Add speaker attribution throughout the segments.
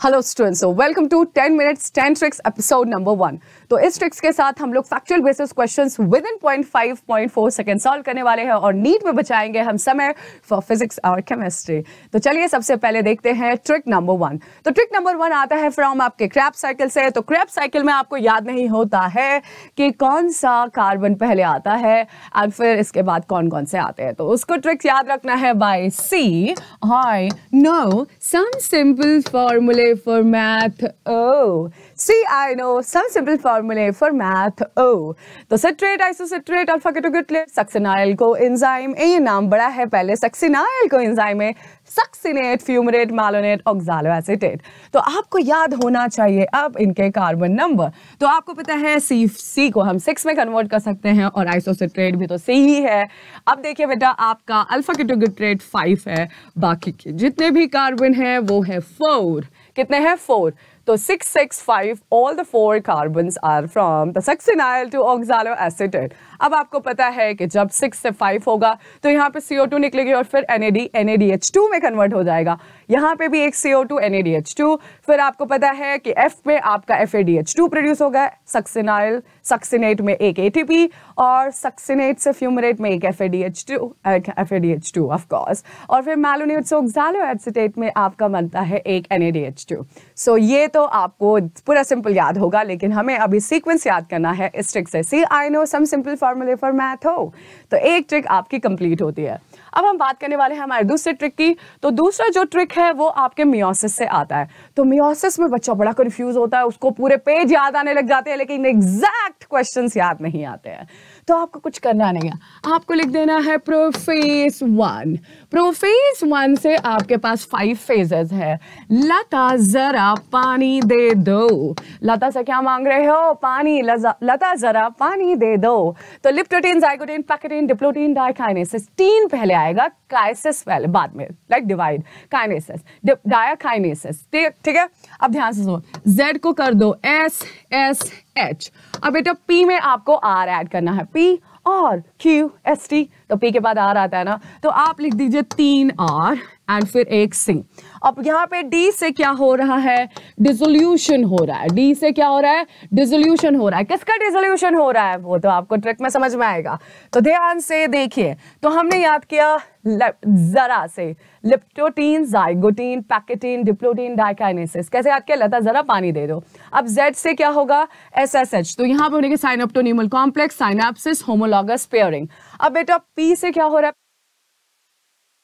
Speaker 1: Hello students, so welcome to 10 minutes 10 tricks episode number 1। तो इस tricks के साथ हम लोग factual basis questions within 0.5-0.4 second solve करने वाले हैं और नीट में बचाएंगे हम समय फॉर फिजिक्स और केमिस्ट्री। तो चलिए सबसे पहले देखते हैं ट्रिक नंबर 1। तो ट्रिक नंबर 1 आता है फ्रॉम आपके क्रैप साइकिल से। तो क्रैप साइकिल में आपको याद नहीं होता है कि कौन सा कार्बन पहले आता है और फिर इसके बाद कौन कौन से आते हैं। तो उसको ट्रिक याद रखना है by see I know some simple फॉर्मूले for math. Oh, see, I know some simple formulae for math. Oh, तो citrate, isocitrate, alpha ketoglycerate, succinyl coenzyme। ये नाम बड़ा है, पहले succinyl coenzyme है, succinate, fumarate, malonate, oxaloacetate। तो आपको याद होना चाहिए अब इनके कार्बन नंबर। तो आपको पता है C को हम 6 में कन्वर्ट कर सकते हैं और आइसोसिट्रेट भी तो C ही है। अब देखिए बेटा, आपका अल्फा केटोग्लिसरेट 5 है, बाकी के जितने भी कार्बन है वो है 4। कितने हैं? 4। तो 6, 6, 5, all the 4 carbons are from the succinyl to oxaloacetate। अब आपको पता है कि जब 6 से 5 होगा तो यहाँ पे CO2 निकलेगी और फिर NADH2 में कन्वर्ट हो जाएगा। यहाँ पे भी एक CO2 NADH2, फिर आपको पता है कि F में आपका FADH2 प्रोड्यूस होगा, सक्सिनेट में एक ATP और सक्सिनेट से फ्यूमरेट में एक FADH2 ऑफ कोर्स, और फिर मैलोनेट से oxaloacetate में आपका बनता है एक NADH2। सो ये तो आपको पूरा सिंपल याद होगा, लेकिन हमें अभी सीक्वेंस याद करना है इस ट्रिक से। सी आई नो सम सिंपल फॉर्मूले फॉर मैथ हो, तो एक ट्रिक आपकी कंप्लीट होती है। अब हम बात करने वाले हैं हमारे दूसरे ट्रिक की। तो दूसरा जो ट्रिक है वो आपके मियोसिस से आता है। तो मियोसिस में बच्चा बड़ा कंफ्यूज होता है, उसको पूरे पेज याद आने लग जाते हैं लेकिन एग्जैक्ट क्वेश्चंस याद नहीं आते हैं। तो आपको कुछ करना नहीं है, आपको लिख देना है प्रोफेज 1। प्रोफेज 1 से आपके पास 5 फेजेस है। लता जरा पानी दे दो। लता से क्या मांग रहे हो? पानी। लता जरा पानी दे दो। तो leptotene, zygotene, pachytene, diplotene, diakinesis. 3 पहले आएगा, काइसिस पहले, बाद में, लाइक डिवाइड, काइनेसिस, डायाकाइनेसिस। ठीक है। अब ध्यान से सुनो, Z को कर दो SSH। अब बेटा P में आपको R ऐड करना है, P और QST। तो P के बाद R आता है ना, तो आप लिख दीजिए 3 R एंड फिर एक C। अब यहाँ पे D से क्या हो रहा है? डिसोल्यूशन हो रहा है। D से क्या हो रहा है? डिसोल्यूशन हो रहा है। किसका डिसोल्यूशन हो रहा है वो तो आपको ट्रिक में समझ में आएगा। तो ध्यान से देखिए, तो हमने याद किया जरा से, leptotene, zygotene, pachytene, diplotene, diakinesis. कैसे याद किया? लता जरा पानी दे दो। अब Z से क्या होगा? SSH। तो यहाँ पे होने के synaptonemal complex, synapsis, homologous pairing. अब बेटा P से क्या हो रहा है?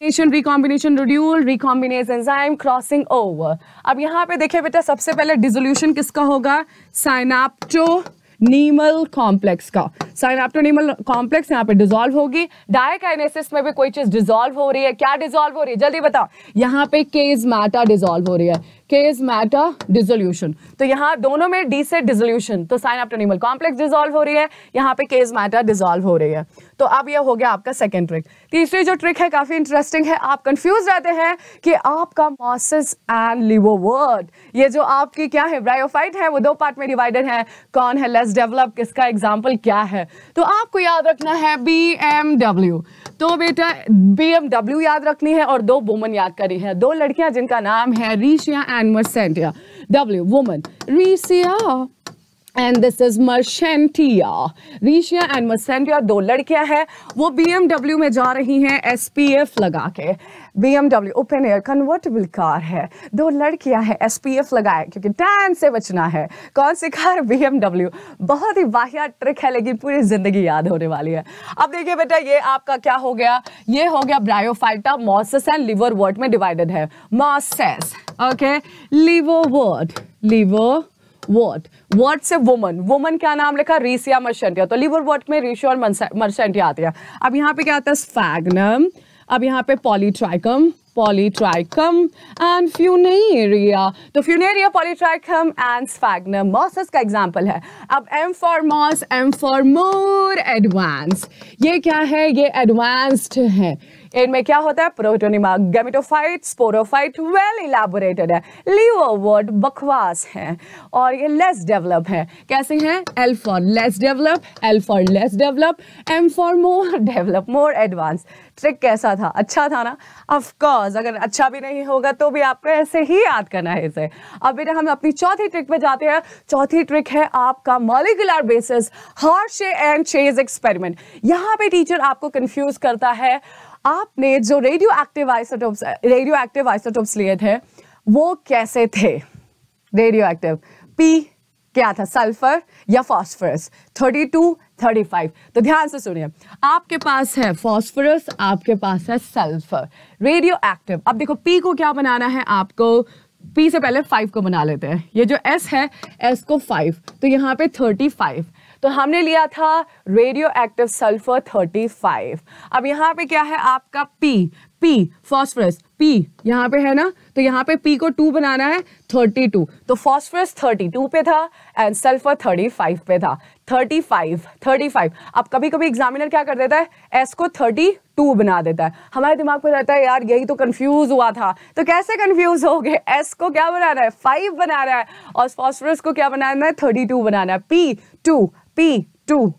Speaker 1: रिकॉम्बिनेशन, रिड्यूल, रिकॉम्बिनेज एंजाइम, क्रॉसिंग ओवर। अब यहाँ पे देखिए बेटा, सबसे पहले डिसोल्यूशन किसका होगा? साइनेप्टोनीमल कॉम्प्लेक्स का। साइनेप्टोनीमल कॉम्प्लेक्स यहाँ पे डिसॉल्व होगी। डायकाइनेसिस में भी कोई चीज डिसॉल्व हो रही है। क्या डिसॉल्व हो रही है? जल्दी बताओ। यहाँ पे केज मैटा डिसॉल्व हो रही है, केज मैटा डिसोल्यूशन। तो यहाँ दोनों में D से डिसोल्यूशन, तो साइनेप्टोनीमल कॉम्प्लेक्स डिसॉल्व हो रही है, यहाँ पे केज मैटा डिसॉल्व हो रही है। तो अब ये हो गया आपका सेकंड ट्रिक। तीसरी जो ट्रिक है काफी इंटरेस्टिंग है। आप कंफ्यूज रहते हैं कि आपका मॉसिस एंड लिवोवर्ट, ये जो आपकी क्या है, ब्रायोफाइट है, वो 2 पार्ट में डिवाइडेड है। कौन है लेस डेवलप, किसका एग्जाम्पल क्या है? तो आपको याद रखना है BMW। तो बेटा BMW याद रखनी है और 2 वुमन याद करी है, 2 लड़कियां जिनका नाम है Riccia and Marchantia. W woman, Riccia and this is Marchantia. Riccia and Marchantia 2 लड़कियां हैं, वो BMW में जा रही हैं SPF लगा के। BMW open air convertible car है, 2 लड़कियां हैं, SPF लगाए क्योंकि टैन से बचना है। कौन सी कार? BMW। बहुत ही वाहियात ट्रिक है लेकिन पूरी जिंदगी याद होने वाली है। अब देखिए बेटा, ये आपका क्या हो गया? ये हो गया ब्रायोफाइटा, मॉसिस एंड लिवरवर्ट में डिवाइडेड है। मॉसिस, ओके, लिवरवर्ट, लिवरवर्ट, वर्ट से वुमन, वुमन क्या नाम लिखा? रीसिया मर्सेंटिया। तो लिवरवर्ट में रीशिया और मर्सेंटिया आती है। अब यहाँ पे क्या आता है? स्फैग्नम। अब यहाँ पे पॉलीट्राइकम, पॉलीट्राइकम एंड फ्यूनेरिया। तो funaria, polytrichum and sphagnum mosses का एग्जांपल है। अब M for moss, M for more advance. ये क्या है? ये एडवांस्ड है। इनमें क्या होता है? Protonema, gametophyte, sporophyte, well elaborated है। लीवर वर्ड बकवास है और ये लेस डेवलप है। कैसे हैं? L for less develop, L for less develop, M for more develop, more advance. Trick कैसा था? अच्छा था ना? ऑफ कोर्स, अगर अच्छा भी नहीं होगा तो भी आपको ऐसे ही याद करना है इसे। अब बेटा हम अपनी चौथी ट्रिक पे जाते हैं। चौथी ट्रिक है आपका molecular basis Hershey and chase experiment. यहाँ पे टीचर आपको कंफ्यूज करता है। आपने जो रेडियो एक्टिव आइसोटोप्स लिए थे वो कैसे थे? रेडियो एक्टिव पी क्या था? सल्फर या फास्फोरस? 32, 35। तो ध्यान से सुनिए, आपके पास है फास्फोरस, आपके पास है सल्फर, रेडियो एक्टिव। अब देखो पी को क्या बनाना है आपको? पी से पहले 5 को बना लेते हैं। ये जो एस है, एस को 5, तो यहाँ पे 35। तो हमने लिया था रेडियो एक्टिव सल्फर 35। अब यहाँ पे क्या है आपका पी फास्फोरस, पी यहाँ पे है ना, तो यहाँ पे पी को 2 बनाना है, 32। तो फास्फोरस 32 पे था एंड सल्फर 35 पे था। 35। अब कभी कभी एग्जामिनर क्या कर देता है? एस को 32 बना देता है। हमारे दिमाग में रहता है यार यही तो कंफ्यूज हुआ था। तो कैसे कंफ्यूज हो गए? एस को क्या बनाना है? 5 बनाना है और फास्फोरस को क्या बनाना है? 32 बनाना है। P2,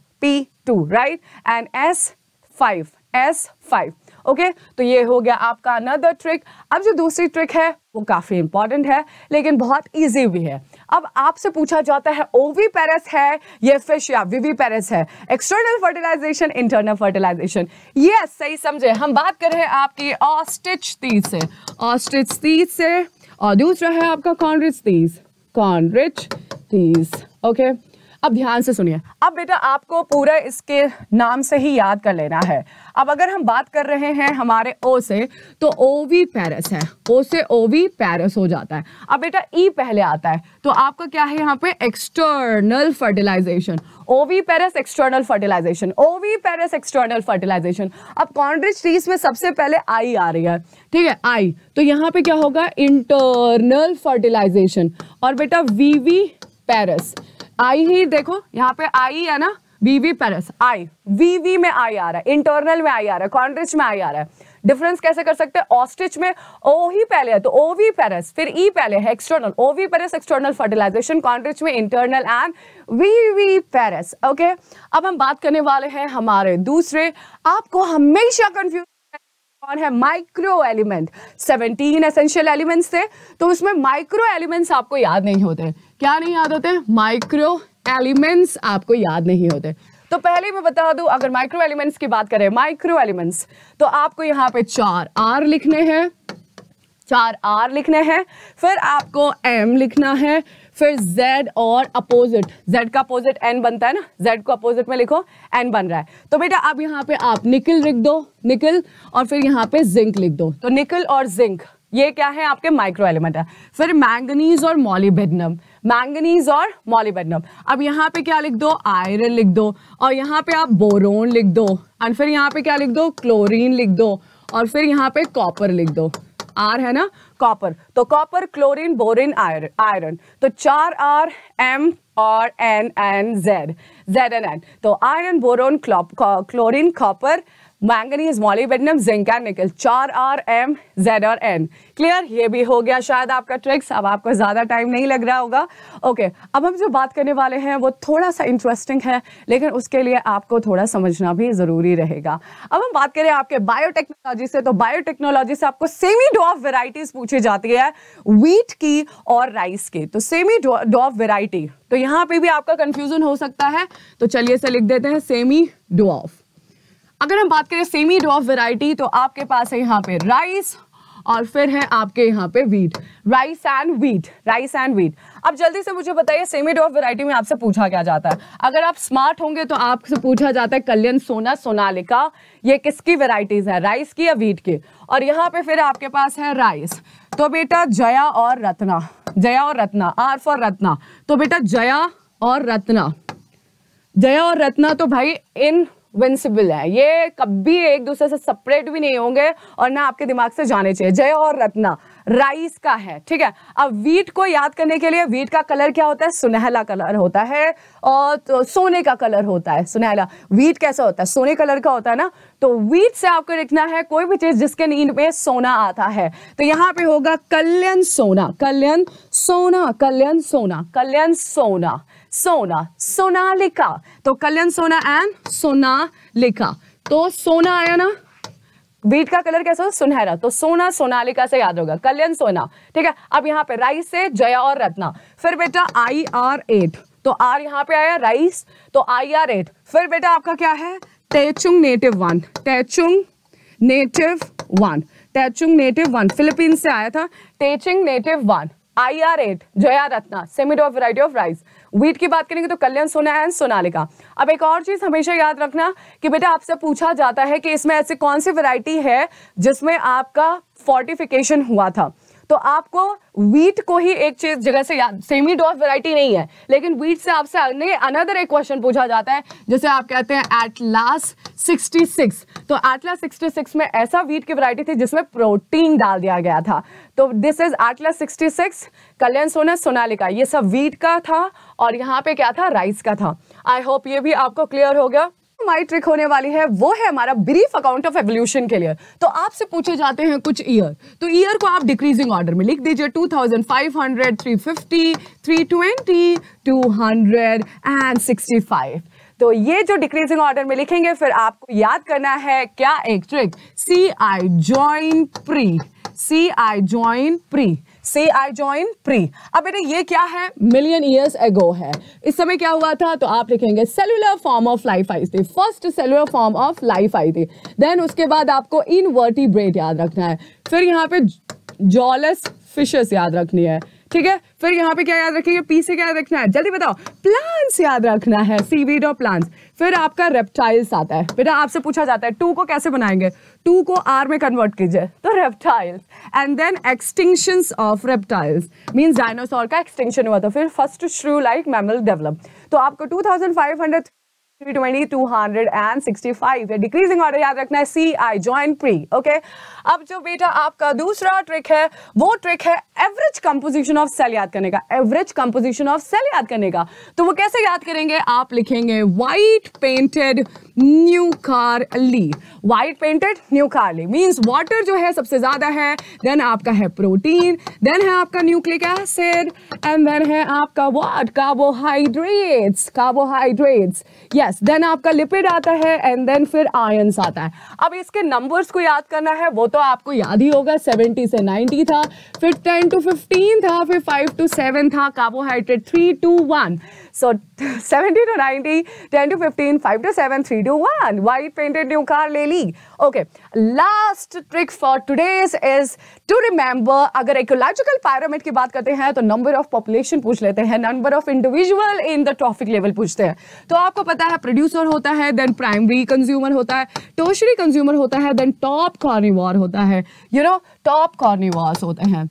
Speaker 1: right? And S5। Okay, तो ये हो गया आपका अनदर ट्रिक। अब जो दूसरी ट्रिक है वो काफी इंपॉर्टेंट है लेकिन बहुत इजी भी है। अब आपसे पूछा जाता है ओवीपेरस है ये फिश या विविपेरस है? External fertilization, internal fertilization. Yes, सही समझे। हम बात कर रहे हैं आपकी ऑस्ट्रिच तीज से और दूसरा है आपका कॉनरिच तीज। ओके, अब ध्यान से सुनिए। अब बेटा आपको पूरा इसके नाम से ही याद कर लेना है। अब अगर हम बात कर रहे हैं हमारे ओ से, तो ओवीपेरस है, ओ से ओवीपेरस हो जाता है। अब बेटा ई पहले आता है, तो आपका क्या है यहाँ पे? External fertilization. Oviparous external fertilization. अब कॉनरिच ट्रीज में सबसे पहले आई आ रही है, ठीक है, आई। तो यहाँ पे क्या होगा? Internal fertilization. और बेटा विविपेरस, आई ही देखो यहाँ पे आई है ना, विविपेरस आई, वीवी में आई आ रहा है, इंटरनल में आई आ रहा है, कॉनरिच में आई आ रहा है। डिफरेंस कैसे कर सकते हैं? ऑस्ट्रिच में ओ ही पहले है तो ओवीपेरस, फिर ई पहले है एक्सटर्नल, ओवीपेरस एक्सटर्नल फर्टिलाइजेशन, कॉनरिच में इंटरनल एंड विविपेरस। ओके, अब हम बात करने वाले हैं हमारे दूसरे, आपको हमेशा कंफ्यूज कौन है? Micro element. 17 एसेंशियल एलिमेंट्स थे, तो उसमें माइक्रो एलिमेंट्स आपको याद नहीं होते। क्या नहीं याद होते? माइक्रो एलिमेंट्स आपको याद नहीं होते। तो पहले मैं बता दूं, अगर माइक्रो एलिमेंट्स की बात करें, माइक्रो एलिमेंट्स, तो आपको यहाँ पे 4 R लिखने हैं, फिर आपको M लिखना है, फिर Z और अपोजिट, Z का अपोजिट N बनता है ना, Z को अपोजिट में लिखो, N बन रहा है। तो बेटा अब यहाँ पे आप निकल लिख दो, निकल, और फिर यहाँ पे जिंक लिख दो। तो निकल और जिंक ये क्या है? आपके माइक्रो एलिमेंट है। फिर मैंगनीज और मॉलिब्डेनम, अब यहाँ पे क्या लिख दो? आयरन लिख दो, और यहाँ पे आप बोरोन लिख दो, और फिर यहाँ पे क्या लिख दो? क्लोरीन लिख दो, और फिर यहाँ पे कॉपर लिख दो। R है ना, कॉपर, तो कॉपर, क्लोरीन, बोरिन, आयरन। तो 4 R, M और N and Z and N। तो iron, boron, chlorine, copper, manganese, molybdenum, zinc and निकल। 4 R, M, Z और N। क्लियर? ये भी हो गया शायद आपका ट्रिक्स। अब आपको ज्यादा टाइम नहीं लग रहा होगा। ओके, अब हम जो बात करने वाले हैं वो थोड़ा सा इंटरेस्टिंग है, लेकिन उसके लिए आपको थोड़ा समझना भी जरूरी रहेगा। अब हम बात करें आपके बायोटेक्नोलॉजी से, तो बायोटेक्नोलॉजी से आपको सेमी डॉर्फ वेराइटीज पूछी जाती है, व्हीट की और राइस की। तो सेमी डॉर्फ वेराइटी, तो यहाँ पे भी आपका कंफ्यूजन हो सकता है, तो चलिए इसे लिख देते हैं सेमी डॉर्फ। अगर हम बात करें सेमी डॉर्फ वैरायटी, तो आपके पास है यहाँ पे राइस और फिर है आपके यहाँ पे व्हीट, राइस एंड व्हीट। अब जल्दी से मुझे बताइए सेमी डॉर्फ वैरायटी में आपसे पूछा क्या जाता है? अगर आप स्मार्ट होंगे तो आपसे पूछा जाता है कल्याण, सोना, सोनालिका, ये किसकी वैरायटीज है? राइस की या व्हीट की? और यहाँ पे फिर आपके पास है राइस, तो बेटा जया और रत्ना, आर फॉर रत्ना, तो बेटा जया और रत्ना तो भाई इनविंसिबल है, ये कभी एक दूसरे से सेपरेट भी नहीं होंगे और ना आपके दिमाग से जाने चाहिए। जया और रत्ना, राइस का है, ठीक है। अब वीट को याद करने के लिए वीट का कलर क्या होता है, सुनहला कलर होता है, और तो सोने का कलर होता है सुनहला। वीट कैसा होता है, सोने कलर का होता है ना। तो वीट से आपको लिखना है कोई भी चीज जिसके नींद में सोना आता है। तो यहां पे होगा कल्याण सोना, कल्याण सोना, कल्याण सोना, कल्याण सोना, सोना, सोनालिका। तो कल्याण सोना एंड सोनालिका। तो सोना आया ना, वीट का कलर कैसा हो, सुनहरा, तो सोना सोनालिका से याद होगा, कल्याण सोना, ठीक है। अब यहाँ पे राइस से जया और रत्ना। फिर बेटा IR8, तो आर यहाँ पे आया राइस, तो IR8। फिर बेटा आपका क्या है, Taichung native 1, Taichung native 1, Taichung native 1, Philippines से आया था, Taichung native 1, IR8, Jaya Ratna, semi of variety of rice. Wheat की बात करेंगे तो कल्याण सोना एंड सोनालिका। अब एक और चीज हमेशा याद रखना कि बेटा आपसे पूछा जाता है कि इसमें ऐसी कौन सी वैरायटी है जिसमें आपका फोर्टिफिकेशन हुआ था। तो आपको वीट को ही एक चीज जगह से याद, सेमी डॉफ वैरायटी नहीं है, लेकिन वीट से आपसे अनदर एक क्वेश्चन पूछा जाता है, जैसे आप कहते हैं एटलास 66। तो एटलास 66 में ऐसा वीट की वैरायटी थी जिसमें प्रोटीन डाल दिया गया था। तो दिस इज एटलास 66, कल्याण सोना सोनालिका, ये सब वीट का था और यहाँ पे क्या था, राइस का था। आई होप ये भी आपको क्लियर हो गया। हमारी ट्रिक होने वाली है वो है हमारा ब्रीफ अकाउंट ऑफ एवोल्यूशन के लिए। तो आपसे पूछे जाते हैं कुछ ईयर, तो ईयर को आप डिक्रीजिंग ऑर्डर में लिख दीजिए, 2500, 350, 320, 265। तो ये जो डिक्रीजिंग ऑर्डर में लिखेंगे, फिर आपको याद करना है क्या, एक trick, CI join pre, CI join pre, CI join pre. अब बेटा ये क्या है, मिलियन ईयर्स एगो है, इस समय क्या हुआ था, तो आप लिखेंगे सेलुलर फॉर्म ऑफ लाइफ आई थी, first cellular form of life आई थी। देन उसके बाद आपको इनवर्टिब्रेट याद रखना है, फिर यहाँ पे जॉलस फिशेस याद रखनी है, ठीक है। फिर यहाँ पे क्या याद रखेंगे, पी से क्या याद रखना है, जल्दी बताओ, प्लांट्स याद रखना है, सीवीड और प्लांट्स। फिर आपका रेप्टाइल्स आता है। बेटा आपसे पूछा जाता है 2 को कैसे बनाएंगे, 2 को R में कन्वर्ट कीजिए, तो reptiles. And then extinctions of reptiles means dinosaur का एक्सटिंक्शन हुआ था, फिर फर्स्ट श्रू लाइक मैमल डेवलप। तो आपको 2500, 320, 265 डिक्रीजिंग ऑर्डर याद रखना है, CI जॉइन प्री, ओके। अब जो बेटा आपका दूसरा ट्रिक है वो ट्रिक है एवरेज कंपोजिशन ऑफ सेल याद करने का, एवरेज कंपोजिशन ऑफ सेल याद करने का। तो वो कैसे याद करेंगे, आप लिखेंगे white painted nucleoli, white painted nucleoli means water जो है सबसे ज्यादा है, देन आपका है प्रोटीन, देन है आपका न्यूक्लिक एसिड, एंड देन है आपका what, carbohydrates, carbohydrates, yes, then आपका लिपिड आता है, एंड देन फिर आयंस आता है। अब इसके नंबर्स को याद करना है, वो तो आपको याद ही होगा, 70 से 90 था, फिर 10 to 15 था, फिर 5 to 7 था, carbohydrate 3 to 1। So 70 to 90, 10 to 15, 5 to 7, 3 to 1. White painted nucleoli. Okay. Last trick for today's is to remember, अगर ecological pyramid की बात करते हैं तो number of population पूछ लेते हैं, number of individual in the trophic level पूछते हैं। तो आपको पता है producer होता है, then primary consumer होता है, tertiary consumer होता है, then top carnivore होता है, you know, top carnivores होते हैं।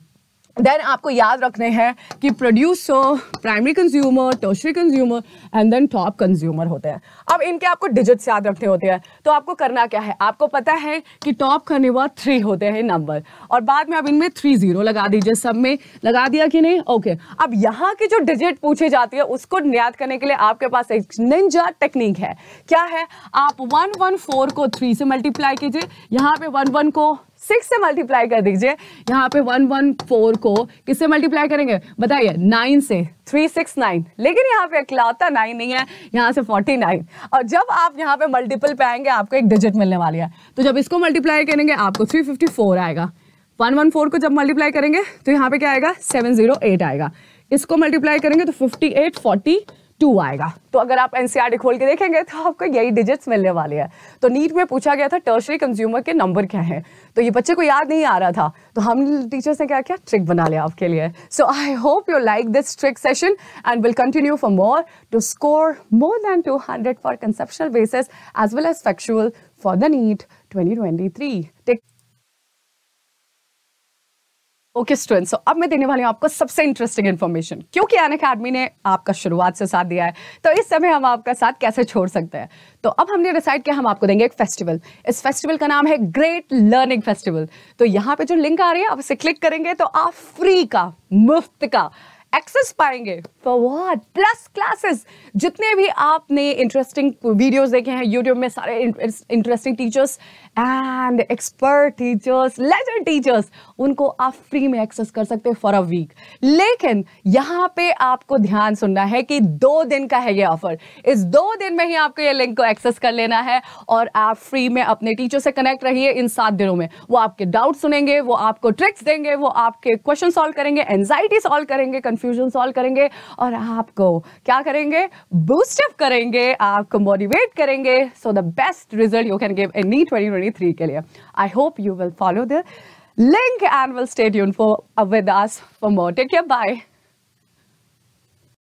Speaker 1: देन आपको याद रखने हैं कि producer, primary consumer, tertiary consumer and then top consumer होते हैं। अब इनके आपको डिजिट्स याद रखने होते हैं। तो आपको करना क्या है, आपको पता है कि टॉप करने बाद 3 होते हैं नंबर, और बाद में अब इनमें 3 0 लगा दीजिए, सब में लगा दिया कि नहीं, ओके। अब यहाँ की जो डिजिट पूछी जाती है उसको याद करने के लिए आपके पास एक निंजा टेक्निक है। क्या है, आप 114 को 3 से मल्टीप्लाई कीजिए, यहाँ पे 11 को 6 से मल्टीप्लाई कर दीजिए, यहाँ पे 114 को किससे मल्टीप्लाई करेंगे बताइए, 9 से, 369। लेकिन यहाँ पे इकलौता 9 नहीं है, यहाँ से 49। और जब आप यहाँ पे मल्टीपल पे आएंगे आपको एक डिजिट मिलने वाली है, तो जब इसको मल्टीप्लाई करेंगे आपको 354 आएगा। 114 को जब मल्टीप्लाई करेंगे तो यहाँ पे क्या आएगा, 708 आएगा। इसको मल्टीप्लाई करेंगे तो 5842 आएगा। तो अगर आप एनसीईआरटी खोल के देखेंगे तो आपको यही डिजिट्स मिलने वाले हैं। तो नीट में पूछा गया था टर्शियरी कंज्यूमर के नंबर क्या है, तो ये बच्चे को याद नहीं आ रहा था, तो हम टीचर्स ने क्या किया, ट्रिक बना लिया आपके लिए। So I hope you like this trick session and will continue for more to score more than 200 for conceptual basis as well as factual for the NEET 2023. Take okay student, so अब मैं देने वाली हूँ आपको सबसे interesting information, क्योंकि Unacademy ने आपका शुरुआत से साथ दिया है, तो इस समय हम आपका साथ कैसे छोड़ सकते हैं। तो अब हमने डिसाइड किया हम आपको देंगे एक फेस्टिवल। इस फेस्टिवल का नाम है ग्रेट लर्निंग फेस्टिवल। तो यहाँ पे जो लिंक आ रही है आप इसे क्लिक करेंगे तो आप फ्री का, मुफ्त का एक्सेस पाएंगे फॉर व्हाट, प्लस क्लासेस। जितने भी आपने इंटरेस्टिंग वीडियोस देखे हैं यूट्यूब में, सारे interesting teachers and expert teachers, legend teachers, उनको आप फ्री में एक्सेस कर सकते हैं फॉर अ वीक। लेकिन यहाँ पे आपको ध्यान सुनना है कि 2 दिन का है ये ऑफर। इस 2 दिन में ही आपको ये लिंक को एक्सेस कर लेना है और आप फ्री में अपने टीचर से कनेक्ट रहिए इन 7 दिनों में। वो आपके डाउट सुनेंगे, वो आपको ट्रिक्स देंगे, वो आपके क्वेश्चन सॉल्व करेंगे, एंजाइटी सॉल्व करेंगे, कंफ्यूजन सॉल्व करेंगे और आपको क्या करेंगे, बूस्ट अप करेंगे, आपको मोटिवेट करेंगे so the best result you can give in NEET 2023 के लिए। I hope you will follow the link and will stay tuned for with us for more. Take care. Bye.